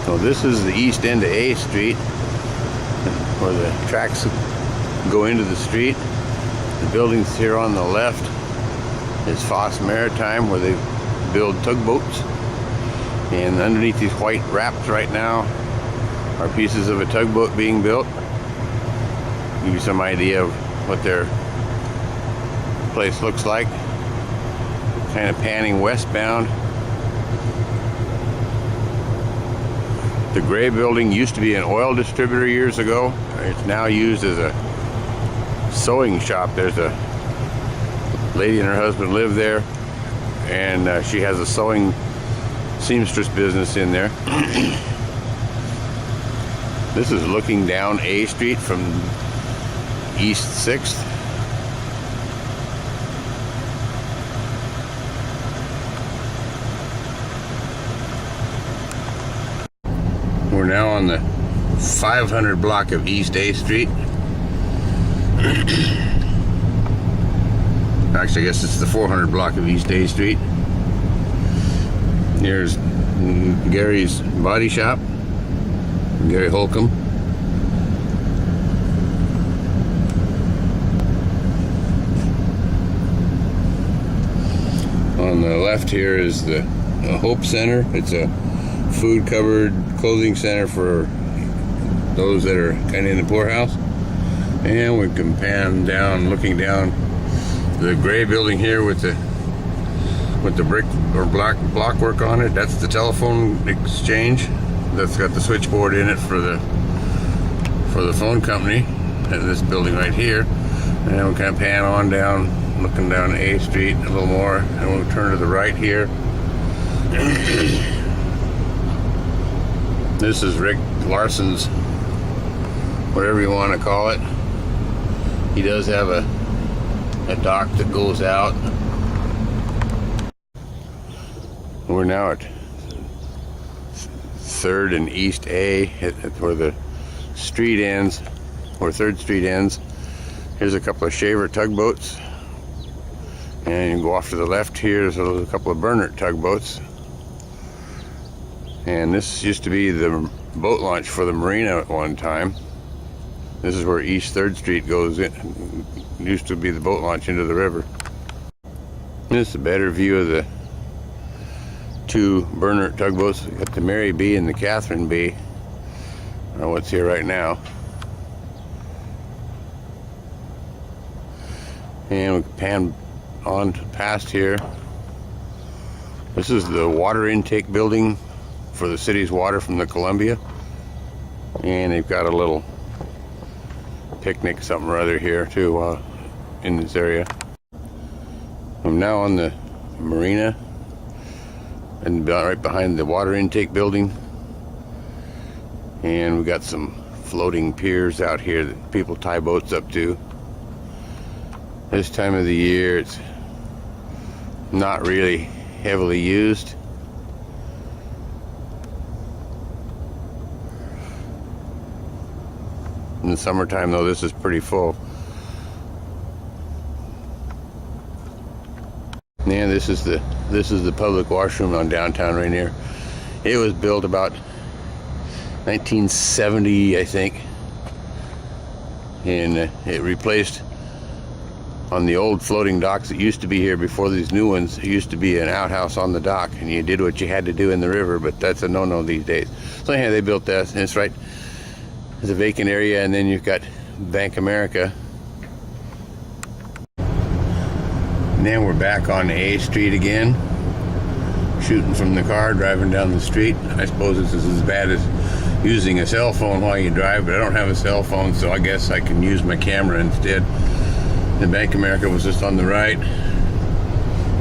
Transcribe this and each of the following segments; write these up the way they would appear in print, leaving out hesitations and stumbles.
So this is the east end of A Street, where the tracks go into the street. The buildings here on the left is Foss Maritime, where they build tugboats. And underneath these white wraps right now are pieces of a tugboat being built. Give you some idea of what their place looks like. Kind of panning westbound. The gray building used to be an oil distributor years ago. It's now used as a sewing shop. There's a lady and her husband live there, and she has a sewing seamstress business in there. This is looking down A Street from East 6th. We're now on the 500 block of East A Street. Actually, I guess it's the 400 block of East A Street. Here's Gary's Body Shop, Gary Holcomb. On the left here is the Hope Center. It's a food covered clothing center for those that are kind of in the poorhouse. And we can pan down, looking down the gray building here with the brick or block work on it. That's the telephone exchange. That's got the switchboard in it for the phone company. And this building right here. And we kind of pan on down, looking down A Street a little more, and we'll turn to the right here. This is Rick Larson's, whatever you want to call it. He does have a dock that goes out. We're now at 3rd and East A, where the street ends, where 3rd Street ends. Here's a couple of shaver tugboats. And you go off to the left here, there's a couple of burner tugboats. And this used to be the boat launch for the Marina at one time. This is where East 3rd Street goes in. It used to be the boat launch into the river. This is a better view of the two burner tugboats. We got the Mary B and the Catherine B. I don't know what's here right now. And we pan on past here. This is the water intake building for the city's water from the Columbia. And they've got a little picnic something or other here too in this area. I'm now on the Marina, and right behind the water intake building. And we got some floating piers out here that people tie boats up to. This time of the year it's not really heavily used. In the summertime though, this is pretty full. And this is the public washroom on downtown Rainier. It was built about 1970, I think, and it replaced, on the old floating docks that used to be here before these new ones, it used to be an outhouse on the dock, and you did what you had to do in the river, but that's a no-no these days. So anyhow, they built that, and it's right, there's a vacant area, and then you've got Bank America. And then we're back on A Street again, shooting from the car, driving down the street. I suppose this is as bad as using a cell phone while you drive, but I don't have a cell phone, so I guess I can use my camera instead. The Bank America was just on the right.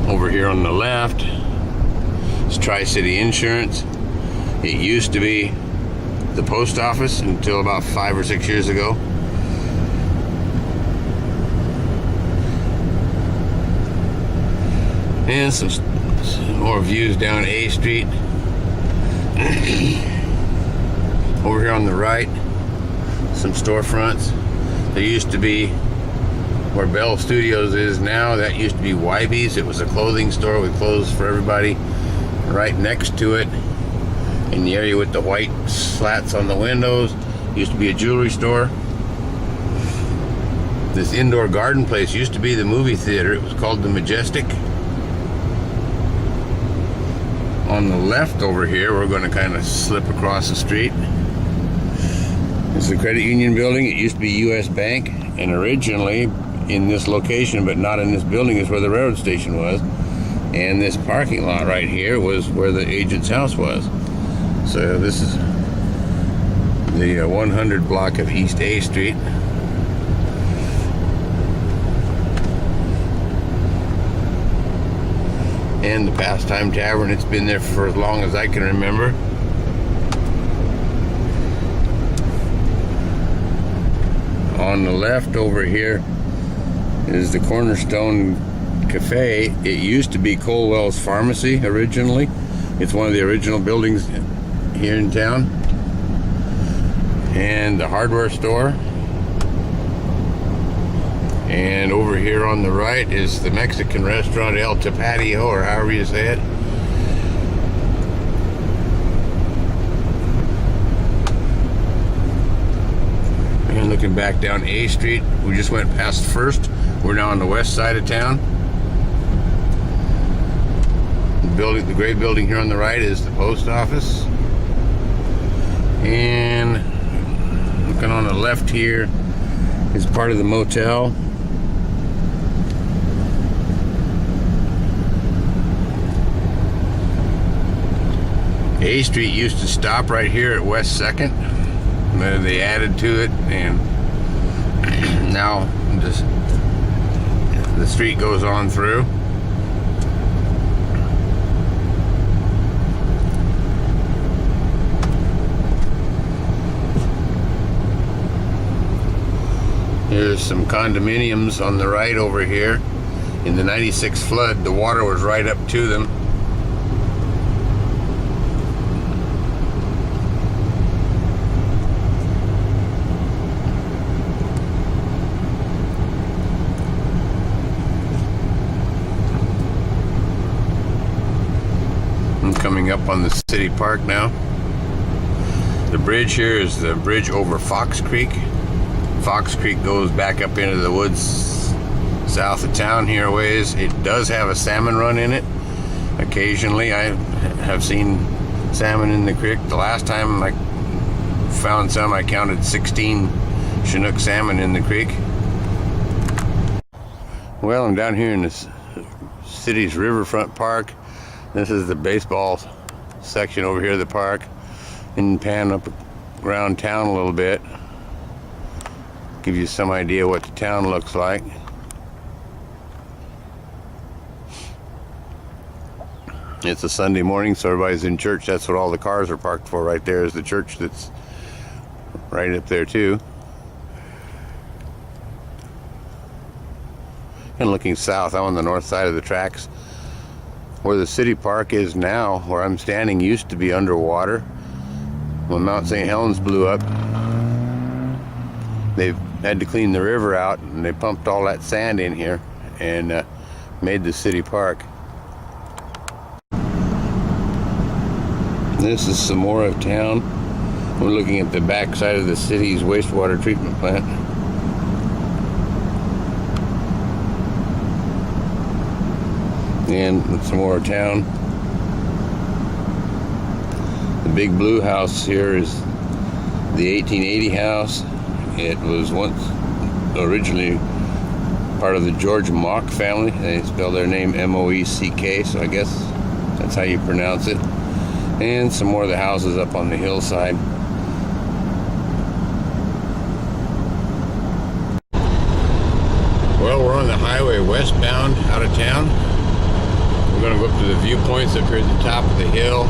Over here on the left is Tri-City Insurance. It used to be the post office until about 5 or 6 years ago. And some more views down A Street. Over here on the right, some storefronts. There used to be, where Bell Studios is now, that used to be Wybe's. It was a clothing store with clothes for everybody. Right next to it In the area with the white slats on the windows, used to be a jewelry store. This indoor garden place used to be the movie theater. It was called the Majestic. On the left over here, we're going to kind of slip across the street. This is the credit union building. It used to be U.S. Bank, and originally in this location, but not in this building, is where the railroad station was. And this parking lot right here was where the agent's house was. So this is the 100 block of East A Street. And the Pastime Tavern. It's been there for as long as I can remember. On the left over here is the Cornerstone Cafe. It used to be Colwell's Pharmacy originally. It's one of the original buildings here in town. And the hardware store. And over here on the right is the Mexican restaurant El Tapatio, or however you say it. And looking back down A Street, we just went past First. We're now on the west side of town. The gray building here on the right is the post office. And looking on the left here is part of the motel. A Street used to stop right here at West 2nd. Then they added to it, and now just the street goes on through. Here's some condominiums on the right over here. In the 96 flood, the water was right up to them. I'm coming up on the city park now. The bridge here is the bridge over Fox Creek. Fox Creek goes back up into the woods south of town here a ways. It does have a salmon run in it. Occasionally I have seen salmon in the creek. The last time I found some, I counted 16 Chinook salmon in the creek. Well, I'm down here in the city's Riverfront Park. This is the baseball section over here of the park. And pan up around town a little bit. Give you some idea what the town looks like. It's a Sunday morning, so everybody's in church. That's what all the cars are parked for. Right there is the church that's right up there too. And looking south, I'm on the north side of the tracks. Where the city park is now, where I'm standing, used to be underwater. When Mount St. Helens blew up, they had to clean the river out, and they pumped all that sand in here and made the city park. This is some more of town. We're looking at the back side of the city's wastewater treatment plant. And some more of town. The big blue house here is the 1880 house. It was once originally part of the George Mock family. They spell their name M-O-E-C-K, so I guess that's how you pronounce it. And some more of the houses up on the hillside. Well, we're on the highway westbound out of town. We're going to go up to the viewpoints up here at the top of the hill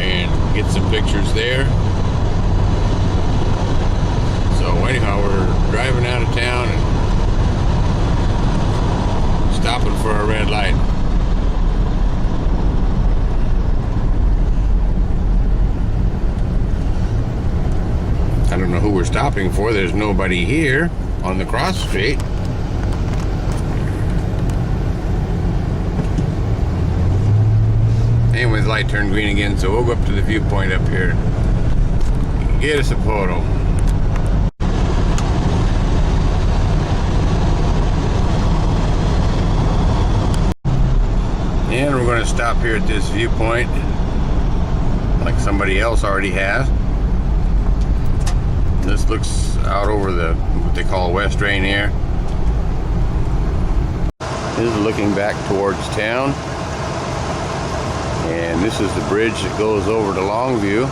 and get some pictures there. So anyhow, we're driving out of town and stopping for a red light. I don't know who we're stopping for. There's nobody here on the cross street. And with light turned green again, so we'll go up to the viewpoint up here. Get us a photo. And we're going to stop here at this viewpoint, like somebody else already has. This looks out over the, what they call West Rainier. This is looking back towards town. And this is the bridge that goes over to Longview.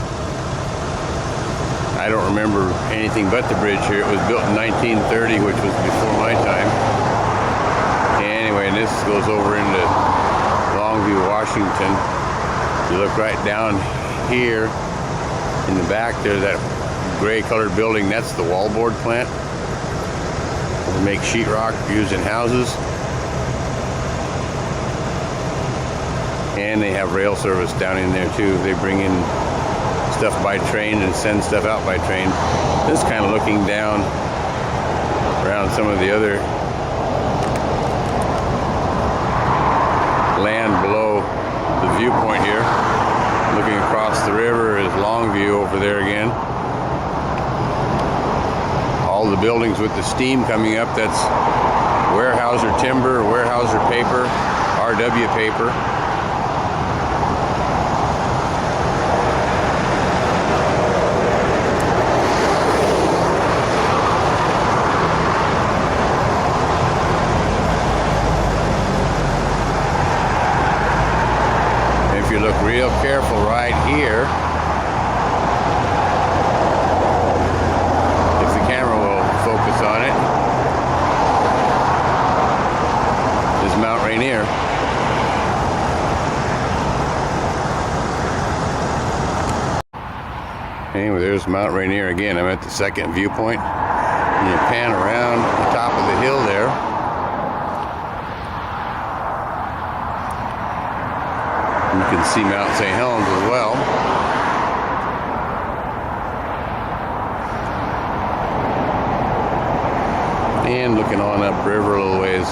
I don't remember anything but the bridge here. It was built in 1930, which was before my time. Anyway, and this goes over into Longview, Washington. You look right down here in the back there, that gray colored building, that's the wallboard plant. They make sheetrock used in houses. And they have rail service down in there too. They bring in stuff by train and send stuff out by train. This is kind of looking down around some of the other land below the viewpoint here. Looking across the river is Longview over there again. All the buildings with the steam coming up, that's Weyerhaeuser Timber, Weyerhaeuser Paper, RW Paper. If you look real careful right here, focus on it, is Mount Rainier. Anyway, there's Mount Rainier again. I'm at the second viewpoint. And you pan around the top of the hill there. You can see Mount St. Helens as well. And looking on upriver a little ways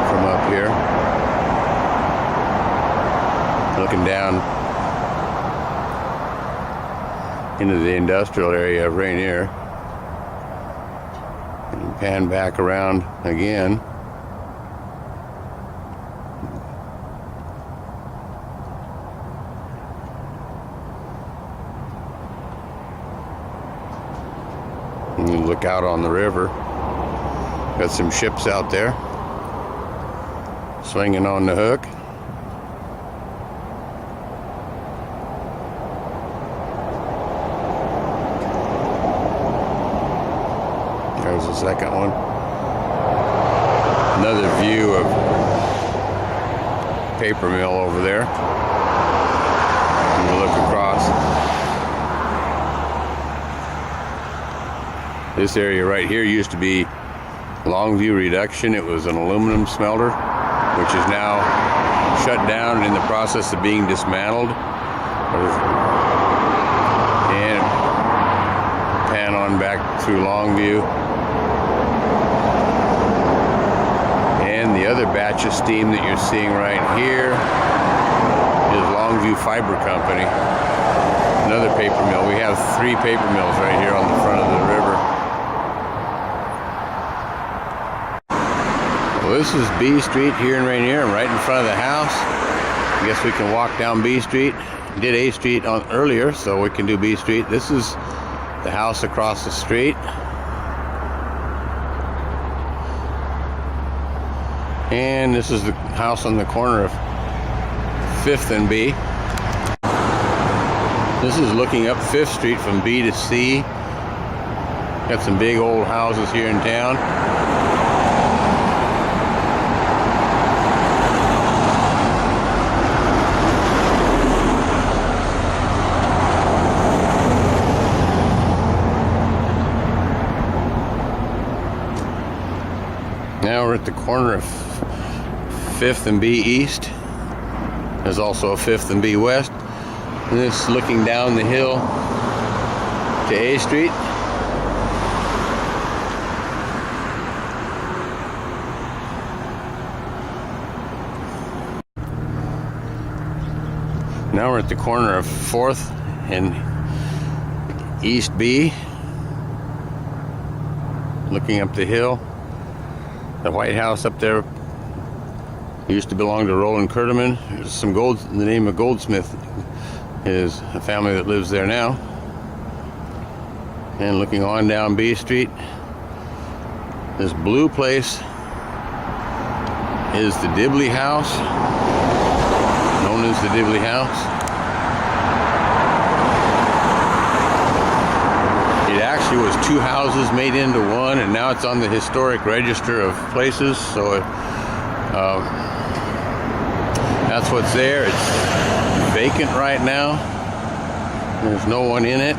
from up here. Looking down into the industrial area of Rainier. And pan back around again. And you look out on the river. Got some ships out there swinging on the hook. There's the second one. Another view of paper mill over there. And you look across. This area right here used to be Longview Reduction. It was an aluminum smelter, which is now shut down and in the process of being dismantled. And pan on back through Longview. And the other batch of steam that you're seeing right here is Longview Fiber Company. Another paper mill. We have 3 paper mills right here on the front of the river. Well, this is B Street here in Rainier, right in front of the house. I guess we can walk down B Street. Did A Street on earlier, so we can do B Street. This is the house across the street. And this is the house on the corner of 5th and B. This is looking up 5th Street from B to C. Got some big old houses here in town. Now we're at the corner of 5th and B East. There's also a 5th and B West. And it's looking down the hill to A Street. at the corner of 4th and East B. Looking up the hill. The White House up there used to belong to Roland Kurteman. There's some gold in the name of Goldsmith is a family that lives there now. And looking on down B Street, this blue place is the Dibley House, known as the Dibley House. It actually was 2 houses made into one, and now it's on the historic register of places. So that's what's there. It's vacant right now. There's no one in it.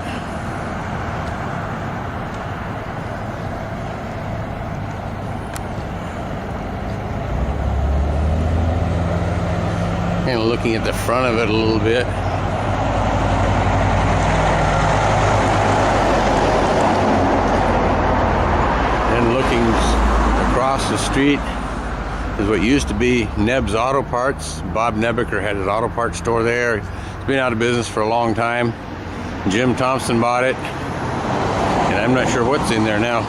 And looking at the front of it a little bit. And looking across the street is what used to be Neb's Auto Parts. Bob Nebeker had his auto parts store there. It's been out of business for a long time. Jim Thompson bought it, and I'm not sure what's in there now.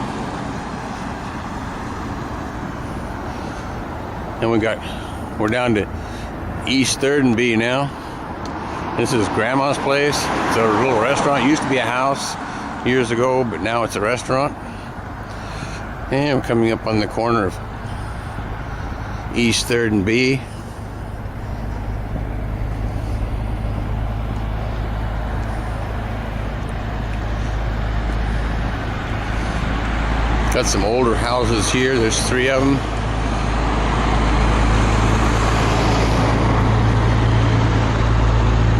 And we're down to East 3rd and B now. This is Grandma's Place. It's a little restaurant. It used to be a house years ago, but now it's a restaurant. And we're coming up on the corner of East 3rd and B. Got some older houses here. There's 3 of them.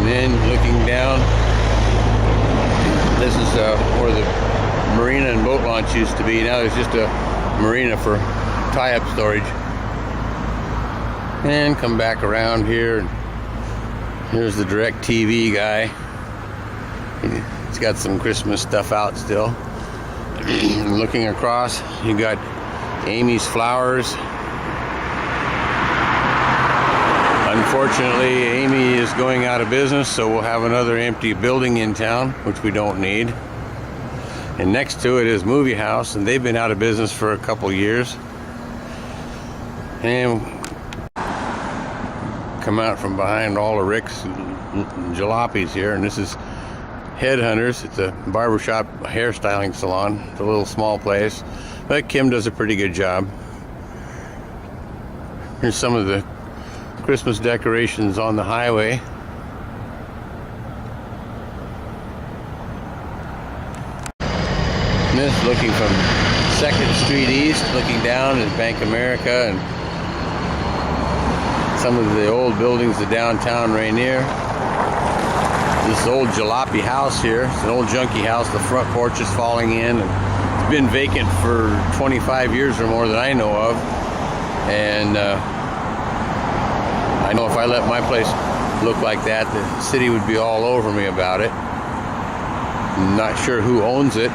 And then looking down, this is where the Marina and boat launch used to be. Now there's just a marina for tie-up storage. And come back around here. Here's the DirecTV guy. He's got some Christmas stuff out still. And looking across, you got Amy's Flowers. Unfortunately, Amy is going out of business, so we'll have another empty building in town, which we don't need. And next to it is Movie House, and they've been out of business for a couple years. And come out from behind all the Ricks and Jalopies here, and this is Headhunters. It's a barbershop hairstyling salon. It's a little small place, but Kim does a pretty good job. Here's some of the Christmas decorations on the highway. And this looking from 2nd Street East, looking down is Bank America and some of the old buildings of downtown Rainier. This old jalopy house here. It's an old junky house. The front porch is falling in. And it's been vacant for 25 years or more that I know of. And I know if I let my place look like that, the city would be all over me about it. I'm not sure who owns it.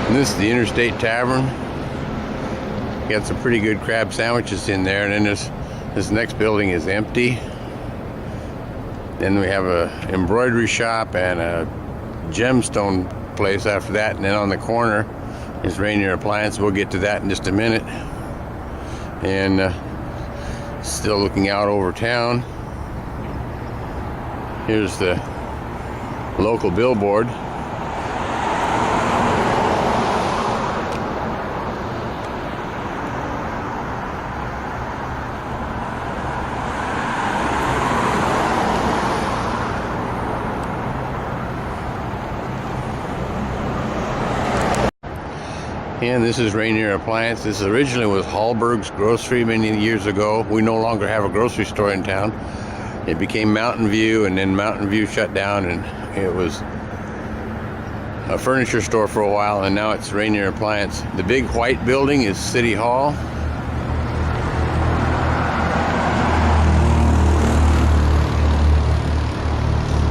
And this is the Interstate Tavern. Got some pretty good crab sandwiches in there, and then this next building is empty. Then we have a embroidery shop and a gemstone place after that, and then on the corner is Rainier Appliance. We'll get to that in just a minute. And still looking out over town. Here's the local billboard. And this is Rainier Appliance. This originally was Hallberg's Grocery many years ago. We no longer have a grocery store in town. It became Mountain View, and then Mountain View shut down, and it was a furniture store for a while, and now it's Rainier Appliance. The big white building is City Hall.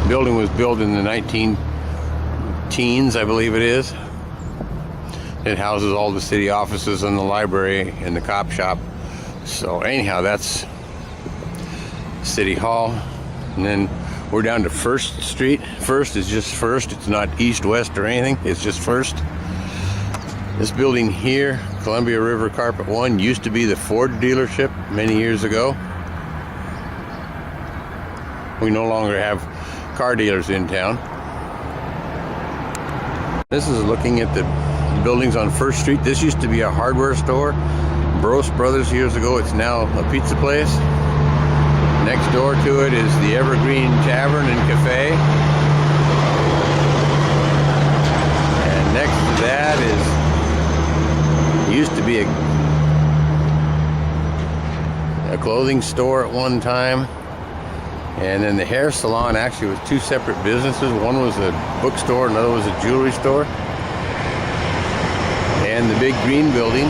The building was built in the 19-teens, I believe it is. It houses all the city offices and the library and the cop shop. So anyhow, that's City Hall. And then we're down to First Street. First is just First. It's not east, west, or anything. It's just First. This building here, Columbia River Carpet 1, used to be the Ford dealership many years ago. We no longer have car dealers in town. This is looking at the buildings on First Street. This used to be a hardware store. Bros Brothers years ago. It's now a pizza place. Next door to it is the Evergreen Tavern and Cafe. And next to that used to be a clothing store at one time. And then the hair salon actually was two separate businesses. One was a bookstore, another was a jewelry store. And the big green building,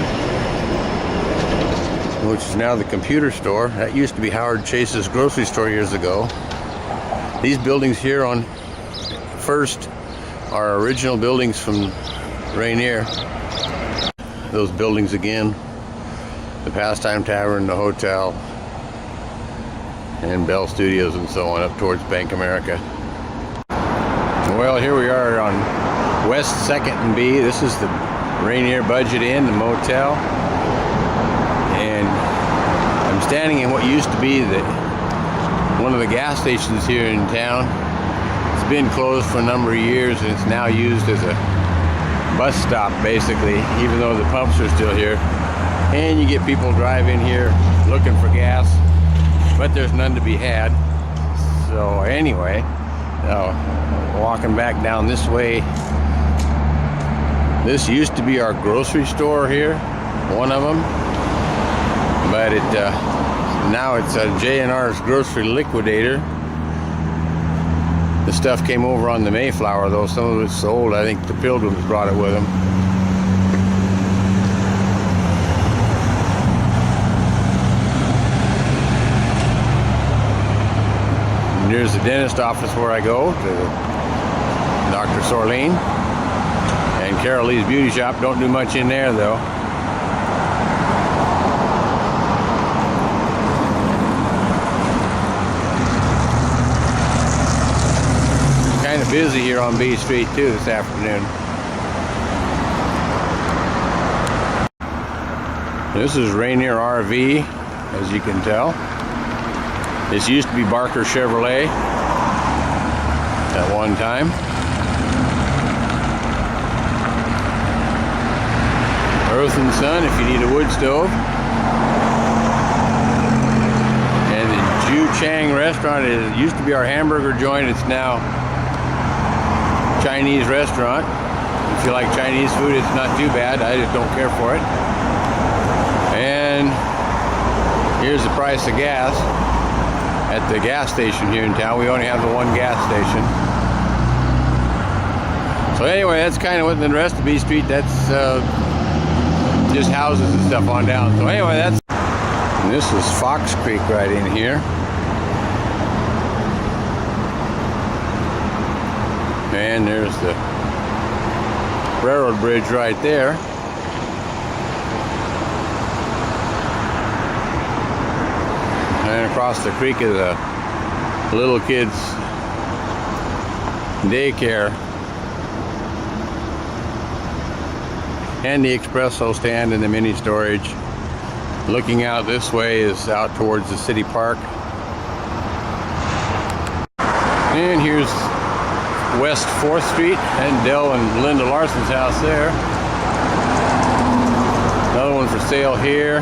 which is now the computer store, that used to be Howard Chase's grocery store years ago. These buildings here on First are original buildings from Rainier. Those buildings again, the Pastime Tavern, the hotel, and Bell Studios and so on up towards Bank America. Well, here we are on West 2nd and B. This is the Rainier Budget Inn, the motel. And I'm standing in what used to be one of the gas stations here in town. It's been closed for a number of years and it's now used as a bus stop basically, even though the pumps are still here. And you get people driving here looking for gas, but there's none to be had. So anyway, walking back down this way, this used to be our grocery store here, one of them, but now it's a J&R's Grocery Liquidator. The stuff came over on the Mayflower though, some of it's sold. I think the Pilgrims brought it with them. Here's the dentist office where I go to Dr. Sorleen. And Carol Lee's beauty shop. Don't do much in there though. Kind of busy here on B Street too this afternoon. This is Rainier RV, as you can tell. This used to be Barker Chevrolet at one time. Earth and Sun if you need a wood stove. And the Ju Chang restaurant, it used to be our hamburger joint. It's now Chinese restaurant. If you like Chinese food, it's not too bad. I just don't care for it. And here's the price of gas at the gas station here in town. We only have the one gas station. So anyway, that's kind of what the rest of B Street, that's just houses and stuff on down. So anyway, and this is Fox Creek right in here. And there's the railroad bridge right there. And across the creek is a little kids daycare. And the espresso stand and the mini storage. Looking out this way is out towards the city park. And here's West 4th Street and Dell and Linda Larson's house there. Another one for sale here.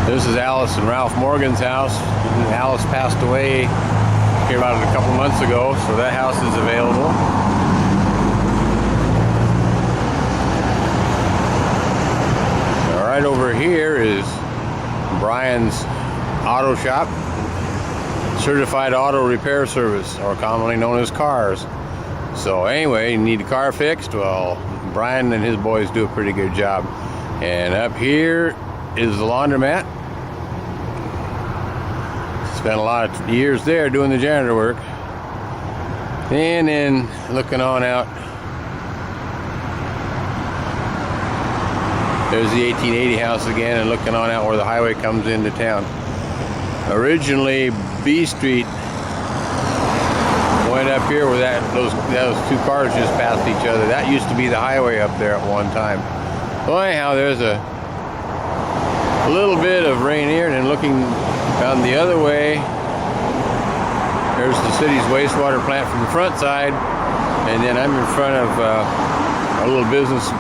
This is Alice and Ralph Morgan's house. Alice passed away here about a couple months ago, so that house is available. All right, over here is Brian's Auto Shop, Certified Auto Repair Service, or commonly known as CARS. So anyway, you need a car fixed? Well, Brian and his boys do a pretty good job. And up here is the laundromat. Spent a lot of years there doing the janitor work. And then looking on out There's the 1880 house again, and looking on out where the highway comes into town. Originally, B Street went up here where those two cars just passed each other. That used to be the highway up there at one time. Well, anyhow, there's a little bit of Rainier, and then looking down the other way, there's the city's wastewater plant from the front side, and then I'm in front of a little business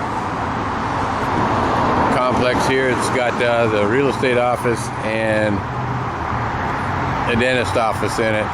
complex here. It's got the real estate office and a dentist office in it.